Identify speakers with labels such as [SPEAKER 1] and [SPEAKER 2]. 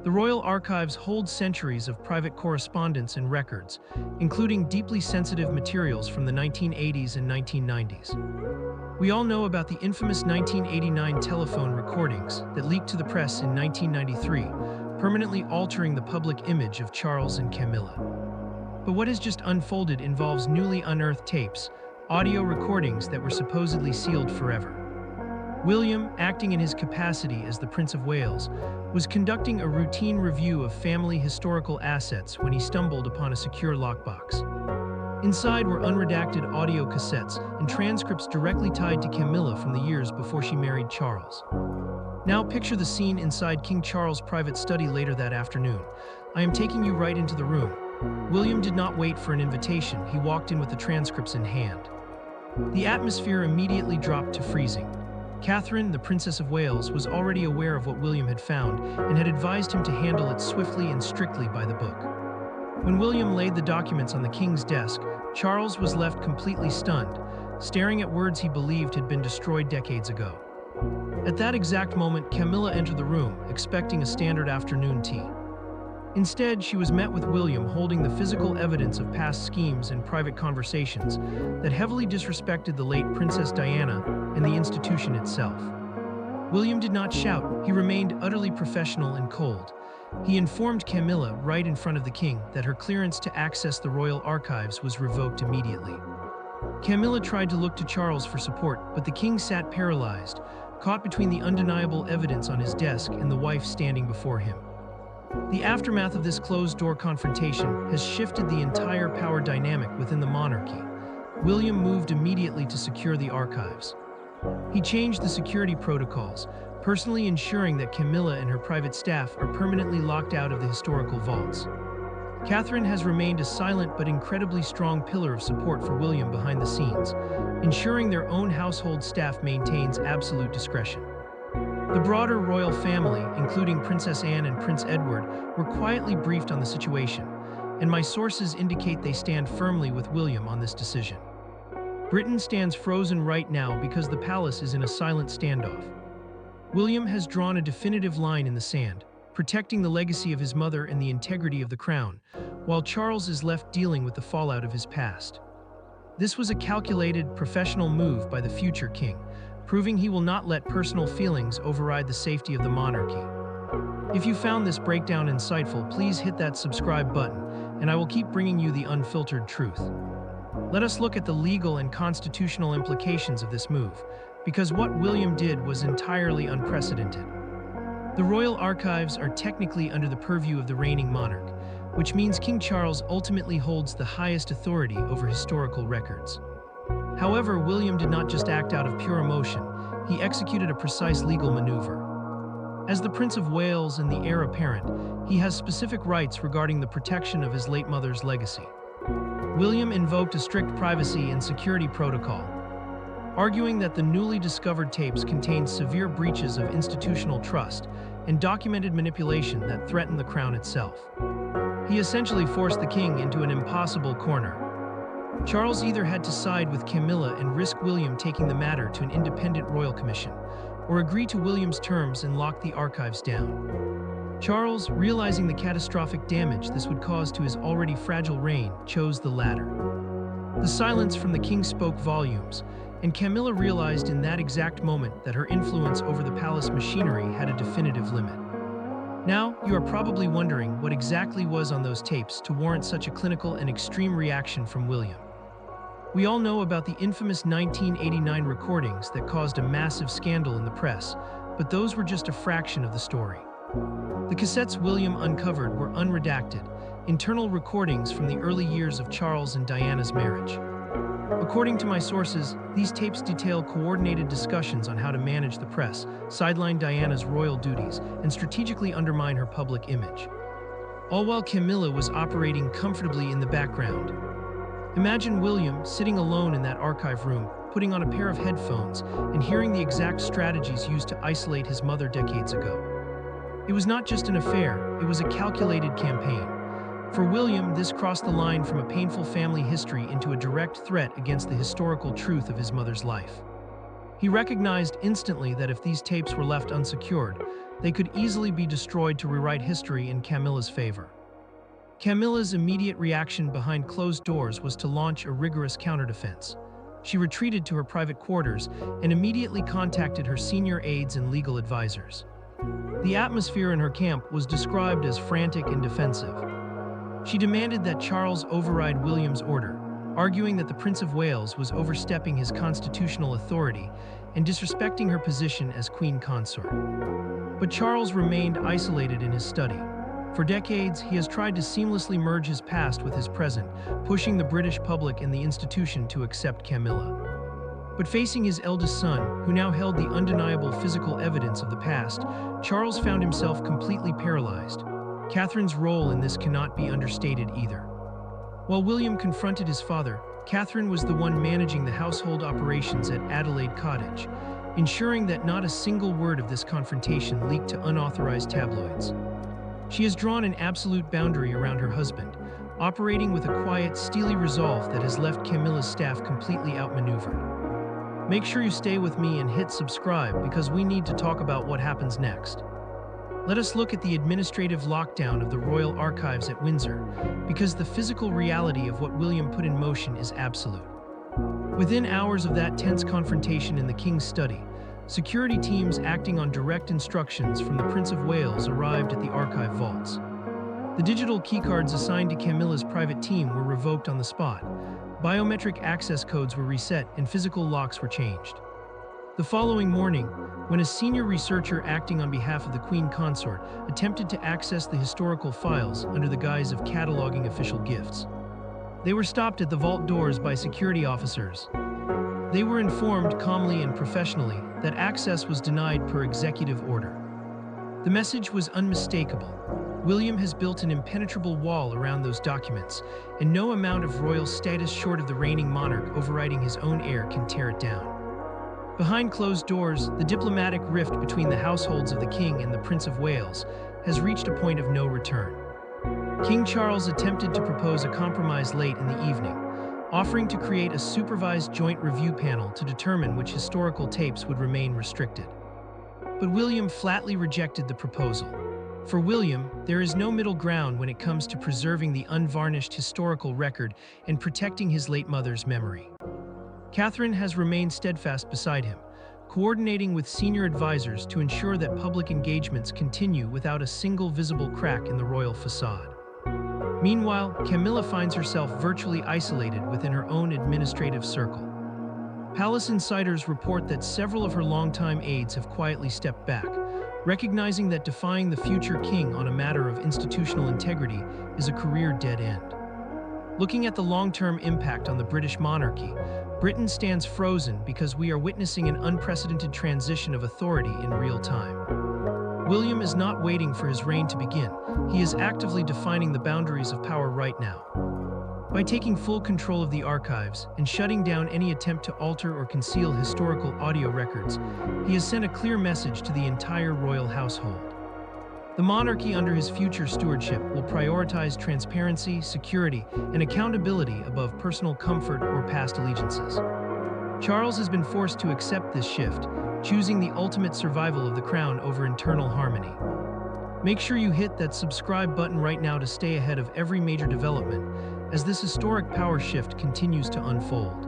[SPEAKER 1] The Royal Archives hold centuries of private correspondence and records, including deeply sensitive materials from the 1980s and 1990s. We all know about the infamous 1989 telephone recordings that leaked to the press in 1993, permanently altering the public image of Charles and Camilla. But what has just unfolded involves newly unearthed tapes, audio recordings that were supposedly sealed forever. William, acting in his capacity as the Prince of Wales, was conducting a routine review of family historical assets when he stumbled upon a secure lockbox. Inside were unredacted audio cassettes and transcripts directly tied to Camilla from the years before she married Charles. Now picture the scene inside King Charles' private study later that afternoon. I am taking you right into the room. William did not wait for an invitation. He walked in with the transcripts in hand. The atmosphere immediately dropped to freezing. Catherine, the Princess of Wales, was already aware of what William had found and had advised him to handle it swiftly and strictly by the book. When William laid the documents on the king's desk, Charles was left completely stunned, staring at words he believed had been destroyed decades ago. At that exact moment, Camilla entered the room, expecting a standard afternoon tea. Instead, she was met with William holding the physical evidence of past schemes and private conversations that heavily disrespected the late Princess Diana and the institution itself. William did not shout. He remained utterly professional and cold. He informed Camilla right in front of the king that her clearance to access the royal archives was revoked immediately. Camilla tried to look to Charles for support, but the king sat paralyzed, caught between the undeniable evidence on his desk and the wife standing before him. The aftermath of this closed-door confrontation has shifted the entire power dynamic within the monarchy. William moved immediately to secure the archives. He changed the security protocols, personally ensuring that Camilla and her private staff are permanently locked out of the historical vaults. Catherine has remained a silent but incredibly strong pillar of support for William behind the scenes, ensuring their own household staff maintains absolute discretion. The broader royal family, including Princess Anne and Prince Edward, were quietly briefed on the situation, and my sources indicate they stand firmly with William on this decision. Britain stands frozen right now because the palace is in a silent standoff. William has drawn a definitive line in the sand, protecting the legacy of his mother and the integrity of the crown, while Charles is left dealing with the fallout of his past. This was a calculated, professional move by the future king, proving he will not let personal feelings override the safety of the monarchy. If you found this breakdown insightful, please hit that subscribe button, and I will keep bringing you the unfiltered truth. Let us look at the legal and constitutional implications of this move, because what William did was entirely unprecedented. The royal archives are technically under the purview of the reigning monarch, which means King Charles ultimately holds the highest authority over historical records. However, William did not just act out of pure emotion, he executed a precise legal maneuver. As the Prince of Wales and the heir apparent, he has specific rights regarding the protection of his late mother's legacy. William invoked a strict privacy and security protocol, arguing that the newly discovered tapes contained severe breaches of institutional trust and documented manipulation that threatened the crown itself. He essentially forced the king into an impossible corner. Charles either had to side with Camilla and risk William taking the matter to an independent royal commission, or agree to William's terms and lock the archives down. Charles, realizing the catastrophic damage this would cause to his already fragile reign, chose the latter. The silence from the king spoke volumes, and Camilla realized in that exact moment that her influence over the palace machinery had a definitive limit. Now, you are probably wondering what exactly was on those tapes to warrant such a clinical and extreme reaction from William. We all know about the infamous 1989 recordings that caused a massive scandal in the press, but those were just a fraction of the story. The cassettes William uncovered were unredacted, internal recordings from the early years of Charles and Diana's marriage. According to my sources, these tapes detail coordinated discussions on how to manage the press, sideline Diana's royal duties, and strategically undermine her public image. All while Camilla was operating comfortably in the background. Imagine William sitting alone in that archive room, putting on a pair of headphones and hearing the exact strategies used to isolate his mother decades ago. It was not just an affair, it was a calculated campaign. For William, this crossed the line from a painful family history into a direct threat against the historical truth of his mother's life. He recognized instantly that if these tapes were left unsecured, They could easily be destroyed to rewrite history in Camilla's favor. Camilla's immediate reaction behind closed doors was to launch a rigorous counterdefense. She retreated to her private quarters and immediately contacted her senior aides and legal advisors. The atmosphere in her camp was described as frantic and defensive. She demanded that Charles override William's order, arguing that the Prince of Wales was overstepping his constitutional authority and disrespecting her position as Queen Consort. But Charles remained isolated in his study. For decades, he has tried to seamlessly merge his past with his present, pushing the British public and the institution to accept Camilla. But facing his eldest son, who now held the undeniable physical evidence of the past, Charles found himself completely paralyzed. Catherine's role in this cannot be understated either. While William confronted his father, Catherine was the one managing the household operations at Adelaide Cottage, ensuring that not a single word of this confrontation leaked to unauthorized tabloids. She has drawn an absolute boundary around her husband, operating with a quiet, steely resolve that has left Camilla's staff completely outmaneuvered. Make sure you stay with me and hit subscribe because we need to talk about what happens next. Let us look at the administrative lockdown of the Royal Archives at Windsor, because the physical reality of what William put in motion is absolute. Within hours of that tense confrontation in the King's study, security teams acting on direct instructions from the Prince of Wales arrived at the archive vaults. The digital keycards assigned to Camilla's private team were revoked on the spot, biometric access codes were reset, and physical locks were changed. The following morning, when a senior researcher acting on behalf of the Queen Consort attempted to access the historical files under the guise of cataloging official gifts, they were stopped at the vault doors by security officers. They were informed calmly and professionally that access was denied per executive order. The message was unmistakable. William has built an impenetrable wall around those documents, and no amount of royal status short of the reigning monarch overriding his own heir can tear it down. Behind closed doors, the diplomatic rift between the households of the King and the Prince of Wales has reached a point of no return. King Charles attempted to propose a compromise late in the evening, offering to create a supervised joint review panel to determine which historical tapes would remain restricted. But William flatly rejected the proposal. For William, there is no middle ground when it comes to preserving the unvarnished historical record and protecting his late mother's memory. Catherine has remained steadfast beside him, coordinating with senior advisors to ensure that public engagements continue without a single visible crack in the royal facade. Meanwhile, Camilla finds herself virtually isolated within her own administrative circle. Palace insiders report that several of her longtime aides have quietly stepped back, recognizing that defying the future king on a matter of institutional integrity is a career dead end. Looking at the long-term impact on the British monarchy, Britain stands frozen because we are witnessing an unprecedented transition of authority in real time. William is not waiting for his reign to begin. He is actively defining the boundaries of power right now. By taking full control of the archives and shutting down any attempt to alter or conceal historical audio records, he has sent a clear message to the entire royal household. The monarchy under his future stewardship will prioritize transparency, security, and accountability above personal comfort or past allegiances. Charles has been forced to accept this shift, choosing the ultimate survival of the crown over internal harmony. Make sure you hit that subscribe button right now to stay ahead of every major development as this historic power shift continues to unfold.